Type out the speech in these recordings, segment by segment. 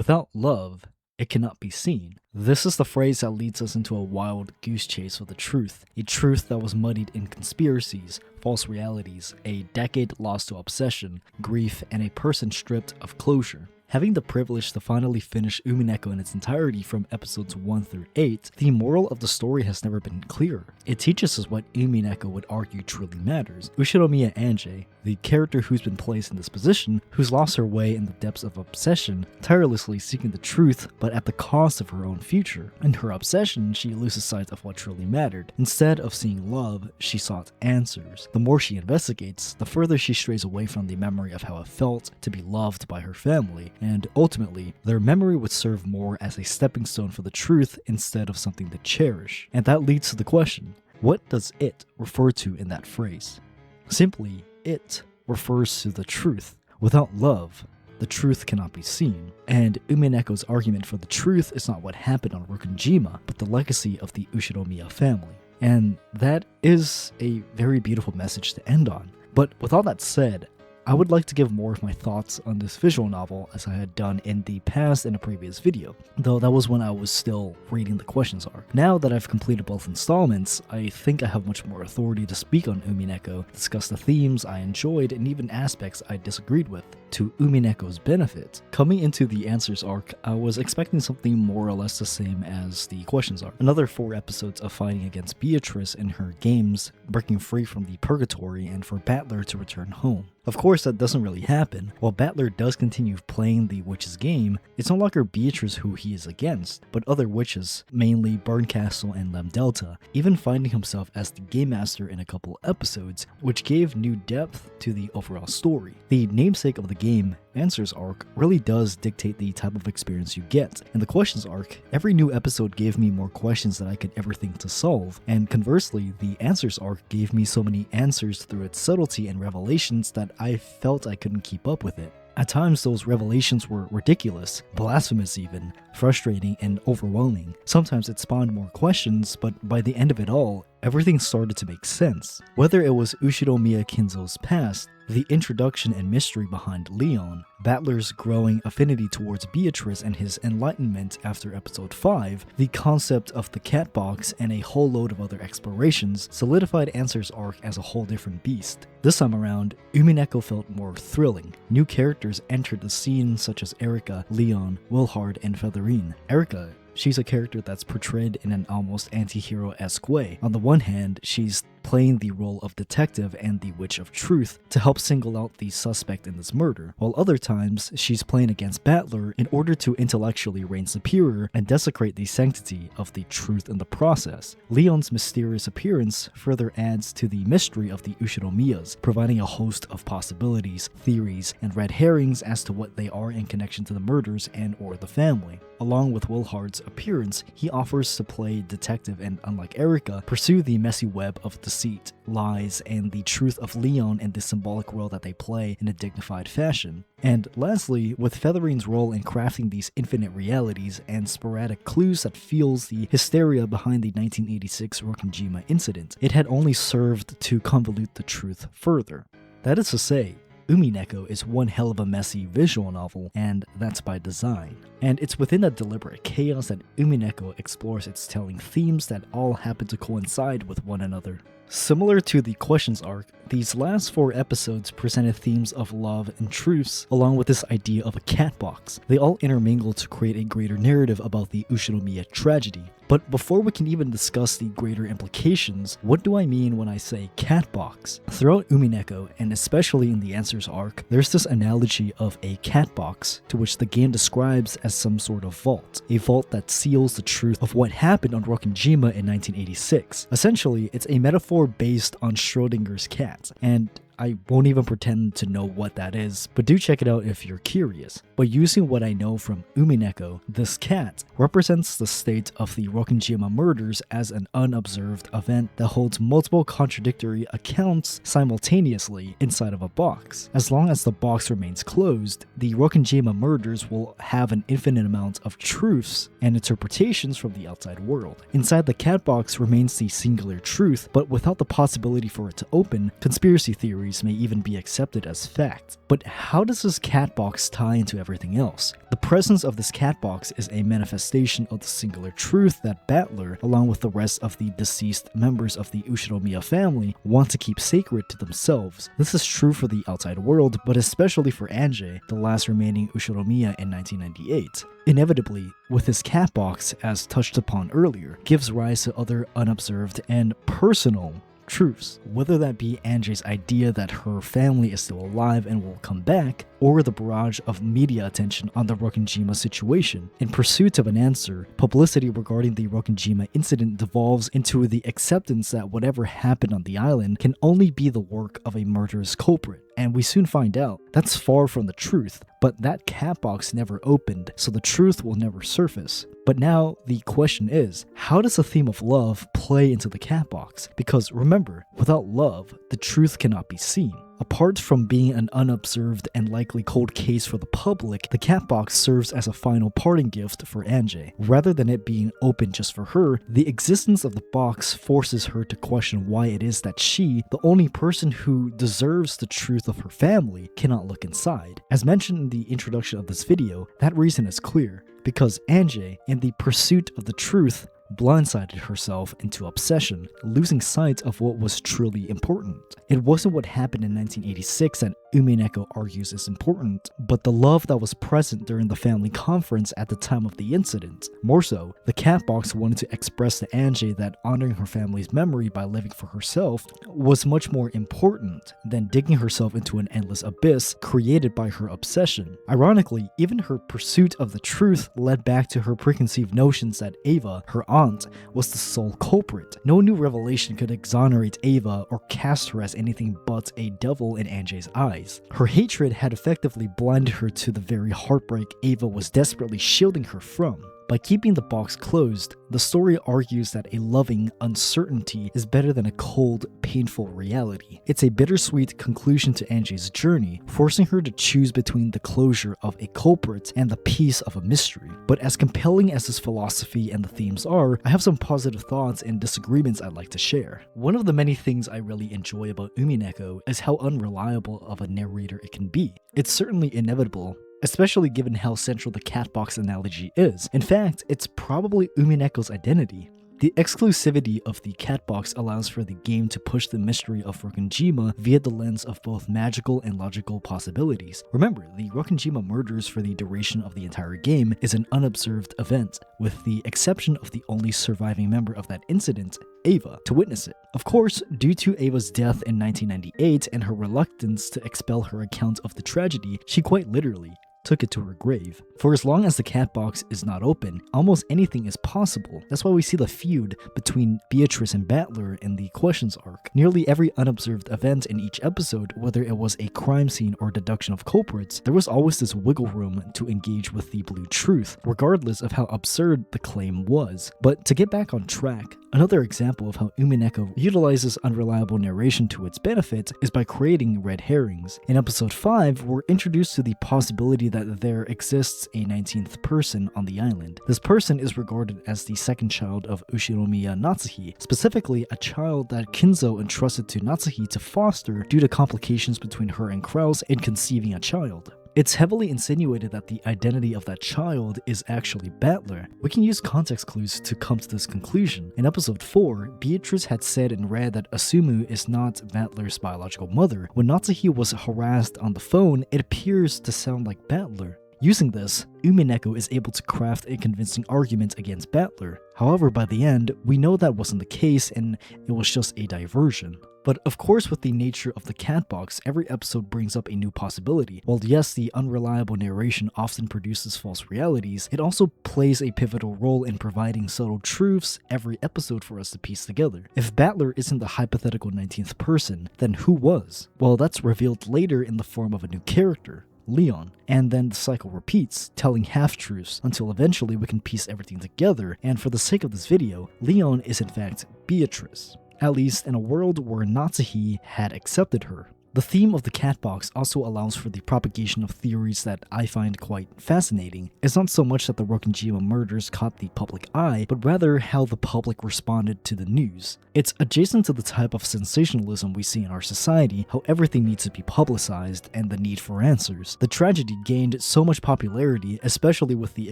Without love, it cannot be seen. This is the phrase that leads us into a wild goose chase for the truth, a truth that was muddied in conspiracies, false realities, a decade lost to obsession, grief, and a person stripped of closure. Having the privilege to finally finish Umineko in its entirety from episodes 1 through 8, the moral of the story has never been clearer. It teaches us what Umineko would argue truly matters. Ushiromiya Ange, the character who's been placed in this position, who's lost her way in the depths of obsession, tirelessly seeking the truth, but at the cost of her own future. In her obsession, she loses sight of what truly mattered. Instead of seeing love, she sought answers. The more she investigates, the further she strays away from the memory of how it felt to be loved by her family, and ultimately, their memory would serve more as a stepping stone for the truth instead of something to cherish. And that leads to the question, what does it refer to in that phrase? Simply, it refers to the truth. Without love, the truth cannot be seen. And Umineko's argument for the truth is not what happened on Rokkenjima, but the legacy of the Ushiromiya family. And that is a very beautiful message to end on. But with all that said, I would like to give more of my thoughts on this visual novel as I had done in the past in a previous video, though that was when I was still reading the questions arc. Now that I've completed both installments, I think I have much more authority to speak on Umineko, discuss the themes I enjoyed and even aspects I disagreed with, to Umineko's benefit. Coming into the answers arc, I was expecting something more or less the same as the questions arc. Another 4 episodes of fighting against Beatrice in her games, breaking free from the purgatory, and for Battler to return home. Of course, that doesn't really happen. While Battler does continue playing the witch's game, it's no longer Beatrice who he is against, but other witches, mainly Burncastle and Lem Delta, even finding himself as the game master in a couple episodes, which gave new depth to the overall story. The namesake of the game, Answers arc, really does dictate the type of experience you get. In the questions arc, every new episode gave me more questions that I could ever think to solve, and conversely, the Answers arc gave me so many answers through its subtlety and revelations that I felt I couldn't keep up with it. At times, those revelations were ridiculous, blasphemous even, frustrating, and overwhelming. Sometimes it spawned more questions, but by the end of it all, everything started to make sense. Whether it was Ushiromiya Kinzo's past, the introduction and mystery behind Leon, Battler's growing affinity towards Beatrice and his enlightenment after episode 5, the concept of the cat box, and a whole load of other explorations solidified Answers arc as a whole different beast. This time around, Umineko felt more thrilling. New characters entered the scene such as Erika, Leon, Wilhard, and Featherine. Erika, she's a character that's portrayed in an almost anti-hero-esque way. On the one hand, she's playing the role of detective and the Witch of Truth to help single out the suspect in this murder, while other times she's playing against Battler in order to intellectually reign superior and desecrate the sanctity of the truth in the process. Leon's mysterious appearance further adds to the mystery of the Ushiromiyas, providing a host of possibilities, theories, and red herrings as to what they are in connection to the murders and or the family. Along with Wilhard's appearance, he offers to play detective and, unlike Erika, pursue the messy web of deceit, lies, and the truth of Leon in the symbolic role that they play in a dignified fashion. And lastly, with Featherine's role in crafting these infinite realities and sporadic clues that fuels the hysteria behind the 1986 Rokkenjima incident, it had only served to convolute the truth further. That is to say, Umineko is one hell of a messy visual novel, and that's by design. And it's within that deliberate chaos that Umineko explores its telling themes that all happen to coincide with one another. Similar to the questions arc, these last 4 episodes presented themes of love and truths, along with this idea of a cat box. They all intermingle to create a greater narrative about the Ushiromiya tragedy. But before we can even discuss the greater implications, what do I mean when I say cat box? Throughout Umineko, and especially in the Answers arc, there's this analogy of a cat box, to which the game describes as some sort of vault. A vault that seals the truth of what happened on Rokkenjima in 1986. Essentially, it's a metaphor based on Schrodinger's cat, and I won't even pretend to know what that is, but do check it out if you're curious. But using what I know from Umineko, this cat represents the state of the Rokkenjima Murders as an unobserved event that holds multiple contradictory accounts simultaneously inside of a box. As long as the box remains closed, the Rokkenjima Murders will have an infinite amount of truths and interpretations from the outside world. Inside the cat box remains the singular truth, but without the possibility for it to open, conspiracy theories theories may even be accepted as fact. But how does this cat box tie into everything else? The presence of this cat box is a manifestation of the singular truth that Battler, along with the rest of the deceased members of the Ushinomiya family, want to keep sacred to themselves. This is true for the outside world, but especially for Ange, the last remaining Ushinomiya in 1998. Inevitably, with his cat box, as touched upon earlier, gives rise to other unobserved and personal truths, whether that be Ange's idea that her family is still alive and will come back, or the barrage of media attention on the Rokkenjima situation. In pursuit of an answer, publicity regarding the Rokkenjima incident devolves into the acceptance that whatever happened on the island can only be the work of a murderous culprit. And we soon find out that's far from the truth, but that cat box never opened, so the truth will never surface. But now the question is, how does the theme of love play into the cat box? Because remember, without love, the truth cannot be seen. Apart from being an unobserved and likely cold case for the public, the cat box serves as a final parting gift for Ange. Rather than it being open just for her, the existence of the box forces her to question why it is that she, the only person who deserves the truth of her family, cannot look inside. As mentioned in the introduction of this video, that reason is clear, because Ange, in the pursuit of the truth, blindsided herself into obsession, losing sight of what was truly important. It wasn't what happened in 1986 that Umineko argues is important, but the love that was present during the family conference at the time of the incident. More so, the cat box wanted to express to Ange that honoring her family's memory by living for herself was much more important than digging herself into an endless abyss created by her obsession. Ironically, even her pursuit of the truth led back to her preconceived notions that Ava, her aunt, was the sole culprit. No new revelation could exonerate Ava or cast her as anything but a devil in Ange's eyes. Her hatred had effectively blinded her to the very heartbreak Ava was desperately shielding her from. By keeping the box closed, the story argues that a loving uncertainty is better than a cold, painful reality. It's a bittersweet conclusion to Ange's journey, forcing her to choose between the closure of a culprit and the peace of a mystery. But as compelling as this philosophy and the themes are, I have some positive thoughts and disagreements I'd like to share. One of the many things I really enjoy about Umineko is how unreliable of a narrator it can be. It's certainly inevitable, especially given how central the cat box analogy is. In fact, it's probably Umineko's identity. The exclusivity of the cat box allows for the game to push the mystery of Rokkenjima via the lens of both magical and logical possibilities. Remember, the Rokkenjima Murders for the duration of the entire game is an unobserved event, with the exception of the only surviving member of that incident, Ava, to witness it. Of course, due to Ava's death in 1998 and her reluctance to expel her account of the tragedy, she quite literally took it to her grave. For as long as the cat box is not open, almost anything is possible. That's why we see the feud between Beatrice and Battler in the Questions arc. Nearly every unobserved event in each episode, whether it was a crime scene or deduction of culprits, there was always this wiggle room to engage with the blue truth, regardless of how absurd the claim was. But to get back on track, another example of how Umineko utilizes unreliable narration to its benefit is by creating red herrings. In episode 5, we're introduced to the possibility that there exists a 19th person on the island. This person is regarded as the second child of Ushinomiya Natsuhi, specifically a child that Kinzo entrusted to Natsuhi to foster due to complications between her and Kraus in conceiving a child. It's heavily insinuated that the identity of that child is actually Battler. We can use context clues to come to this conclusion. In episode 4, Beatrice had said and read that Asumu is not Battler's biological mother. When Natsuhi was harassed on the phone, it appears to sound like Battler. Using this, Umineko is able to craft a convincing argument against Battler. However, by the end, we know that wasn't the case and it was just a diversion. But of course, with the nature of the cat box, every episode brings up a new possibility. While yes, the unreliable narration often produces false realities, it also plays a pivotal role in providing subtle truths every episode for us to piece together. If Battler isn't the hypothetical 19th person, then who was? Well, that's revealed later in the form of a new character, Leon, and then the cycle repeats, telling half-truths until eventually we can piece everything together, and for the sake of this video, Leon is in fact Beatrice, at least in a world where Natsuhi had accepted her. The theme of the cat box also allows for the propagation of theories that I find quite fascinating. It's not so much that the Rokkenjima murders caught the public eye, but rather how the public responded to the news. It's adjacent to the type of sensationalism we see in our society, how everything needs to be publicized and the need for answers. The tragedy gained so much popularity, especially with the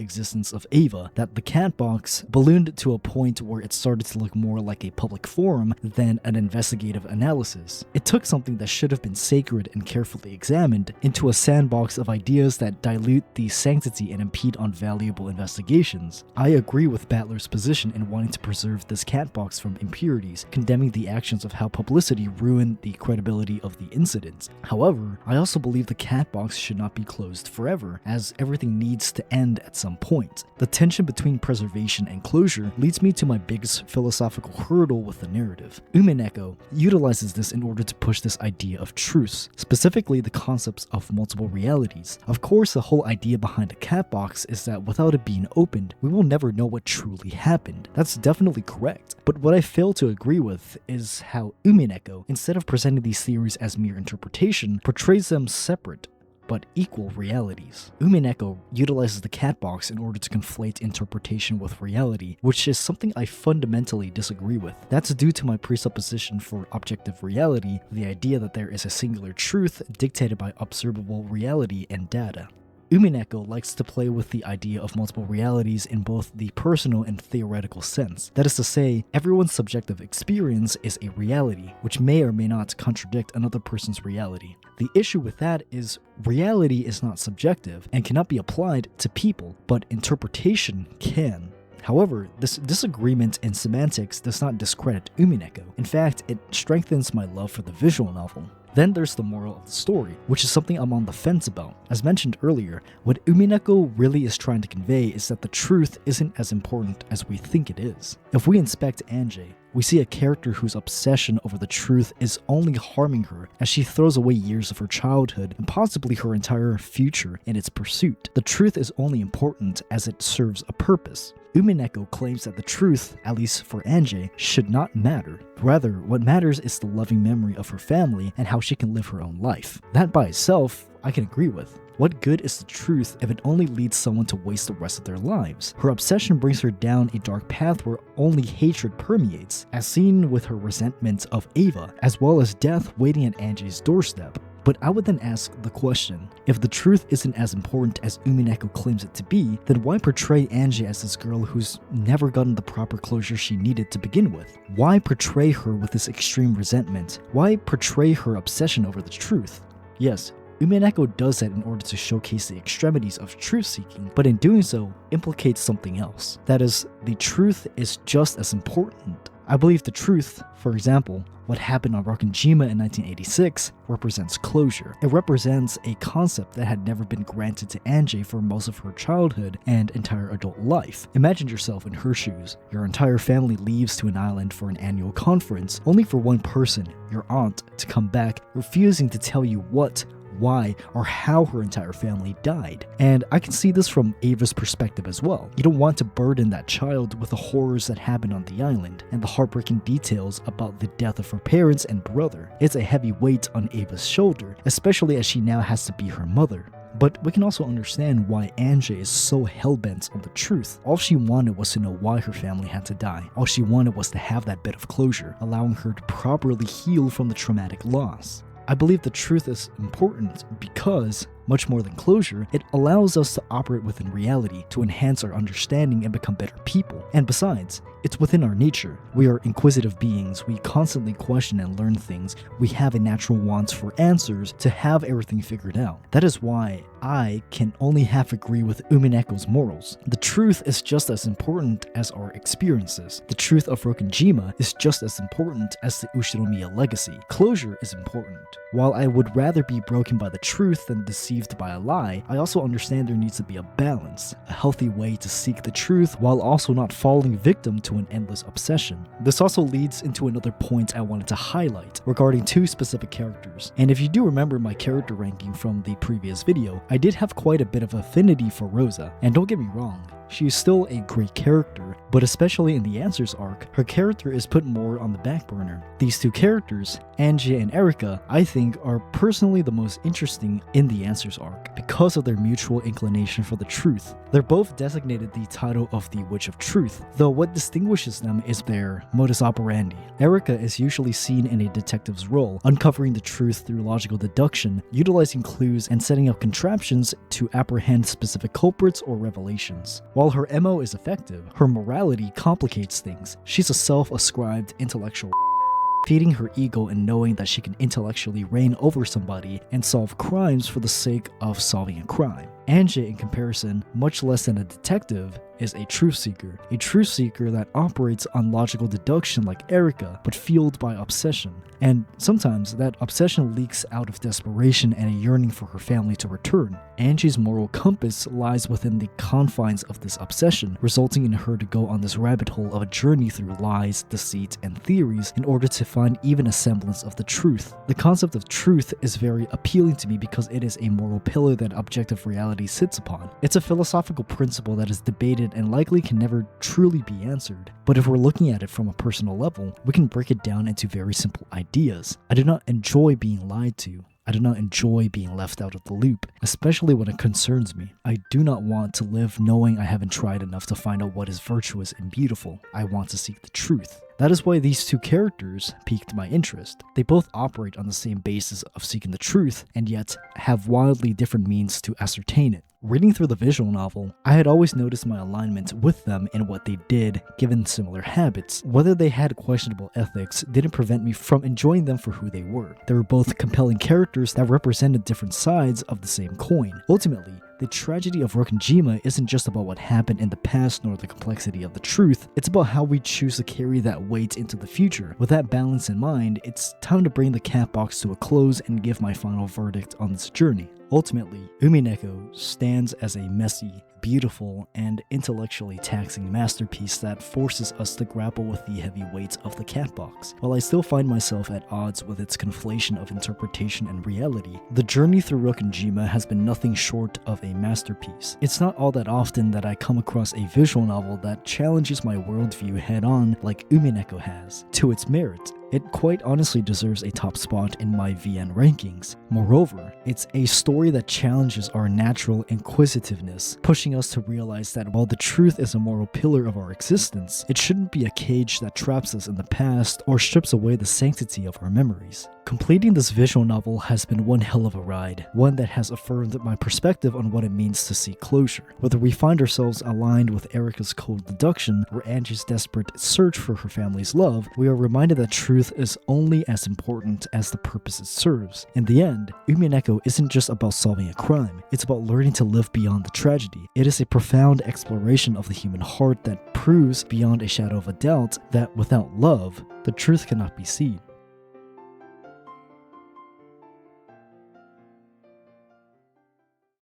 existence of Ava, that the cat box ballooned to a point where it started to look more like a public forum than an investigative analysis. It took something that should have been sacred and carefully examined into a sandbox of ideas that dilute the sanctity and impede on valuable investigations. I agree with Battler's position in wanting to preserve this cat box from impurities, condemning the actions of how publicity ruined the credibility of the incident. However, I also believe the cat box should not be closed forever, as everything needs to end at some point. The tension between preservation and closure leads me to my biggest philosophical hurdle with the narrative. Umineko utilizes this in order to push this idea of truths, specifically the concepts of multiple realities. Of course, the whole idea behind a cat box is that without it being opened, we will never know what truly happened. That's definitely correct. But what I fail to agree with is how Umineko, instead of presenting these theories as mere interpretation, portrays them separate but equal realities. Umineko utilizes the cat box in order to conflate interpretation with reality, which is something I fundamentally disagree with. That's due to my presupposition for objective reality, the idea that there is a singular truth dictated by observable reality and data. Umineko likes to play with the idea of multiple realities in both the personal and theoretical sense. That is to say, everyone's subjective experience is a reality, which may or may not contradict another person's reality. The issue with that is reality is not subjective and cannot be applied to people, but interpretation can. However, this disagreement in semantics does not discredit Umineko. In fact, it strengthens my love for the visual novel. Then there's the moral of the story, which is something I'm on the fence about. As mentioned earlier, what Umineko really is trying to convey is that the truth isn't as important as we think it is. If we inspect Ange, we see a character whose obsession over the truth is only harming her as she throws away years of her childhood and possibly her entire future in its pursuit. The truth is only important as it serves a purpose. Umineko claims that the truth, at least for Ange, should not matter. Rather, what matters is the loving memory of her family and how she can live her own life. That by itself, I can agree with. What good is the truth if it only leads someone to waste the rest of their lives? Her obsession brings her down a dark path where only hatred permeates, as seen with her resentment of Ava, as well as death waiting at Ange's doorstep. But I would then ask the question, if the truth isn't as important as Umineko claims it to be, then why portray Ange as this girl who's never gotten the proper closure she needed to begin with? Why portray her with this extreme resentment? Why portray her obsession over the truth? Yes, Umineko does that in order to showcase the extremities of truth-seeking, but in doing so, implicates something else. That is, the truth is just as important. I believe the truth, for example, what happened on Rokkenjima in 1986, represents closure. It represents a concept that had never been granted to Ange for most of her childhood and entire adult life. Imagine yourself in her shoes. Your entire family leaves to an island for an annual conference, only for one person, your aunt, to come back, refusing to tell you what, why, or how her entire family died. And I can see this from Ava's perspective as well. You don't want to burden that child with the horrors that happened on the island and the heartbreaking details about the death of her parents and brother. It's a heavy weight on Ava's shoulder, especially as she now has to be her mother. But we can also understand why Ange is so hell-bent on the truth. All she wanted was to know why her family had to die. All she wanted was to have that bit of closure, allowing her to properly heal from the traumatic loss. I believe the truth is important because, much more than closure, it allows us to operate within reality, to enhance our understanding and become better people. And besides, it's within our nature. We are inquisitive beings, we constantly question and learn things, we have a natural want for answers to have everything figured out. That is why I can only half agree with Umineko's morals. The truth is just as important as our experiences. The truth of Rokkenjima is just as important as the Ushiromiya legacy. Closure is important. While I would rather be broken by the truth than deceived by a lie, I also understand there needs to be a balance, a healthy way to seek the truth while also not falling victim to an endless obsession. This also leads into another point I wanted to highlight regarding two specific characters. And if you do remember my character ranking from the previous video, I did have quite a bit of affinity for Rosa, and don't get me wrong, she is still a great character, but especially in the Answers arc, her character is put more on the back burner. These two characters, Ange and Erika, I think are personally the most interesting in the Answers arc because of their mutual inclination for the truth. They're both designated the title of the Witch of Truth, though what distinguishes them is their modus operandi. Erika is usually seen in a detective's role, uncovering the truth through logical deduction, utilizing clues and setting up contraptions to apprehend specific culprits or revelations. While her MO is effective, her morality complicates things. She's a self-ascribed intellectual, feeding her ego and knowing that she can intellectually reign over somebody and solve crimes for the sake of solving a crime. Ange, in comparison, much less than a detective, is a truth seeker that operates on logical deduction like Erika, but fueled by obsession. And sometimes that obsession leaks out of desperation and a yearning for her family to return. Ange's moral compass lies within the confines of this obsession, resulting in her to go on this rabbit hole of a journey through lies, deceit, and theories in order to find even a semblance of the truth. The concept of truth is very appealing to me because it is a moral pillar that objective reality sits upon. It's a philosophical principle that is debated and likely can never truly be answered. But if we're looking at it from a personal level, we can break it down into very simple ideas. I do not enjoy being lied to. I do not enjoy being left out of the loop, especially when it concerns me. I do not want to live knowing I haven't tried enough to find out what is virtuous and beautiful. I want to seek the truth. That is why these two characters piqued my interest. They both operate on the same basis of seeking the truth, and yet have wildly different means to ascertain it. Reading through the visual novel, I had always noticed my alignment with them in what they did, given similar habits. Whether they had questionable ethics didn't prevent me from enjoying them for who they were. They were both compelling characters that represented different sides of the same coin. Ultimately, the tragedy of Rokkenjima isn't just about what happened in the past nor the complexity of the truth, it's about how we choose to carry that weight into the future. With that balance in mind, it's time to bring the cat box to a close and give my final verdict on this journey. Ultimately, Umineko stands as a messy, beautiful, and intellectually taxing masterpiece that forces us to grapple with the heavy weight of the cat box. While I still find myself at odds with its conflation of interpretation and reality, the journey through Rokkenjima has been nothing short of a masterpiece. It's not all that often that I come across a visual novel that challenges my worldview head-on like Umineko has. To its merit, it quite honestly deserves a top spot in my VN rankings. Moreover, it's a story that challenges our natural inquisitiveness, pushing us to realize that while the truth is a moral pillar of our existence, it shouldn't be a cage that traps us in the past or strips away the sanctity of our memories. Completing this visual novel has been one hell of a ride, one that has affirmed my perspective on what it means to seek closure. Whether we find ourselves aligned with Erika's cold deduction or Ange's desperate search for her family's love, we are reminded that truth is only as important as the purpose it serves. In the end, Umineko isn't just about solving a crime, it's about learning to live beyond the tragedy. It is a profound exploration of the human heart that proves beyond a shadow of a doubt that without love, the truth cannot be seen.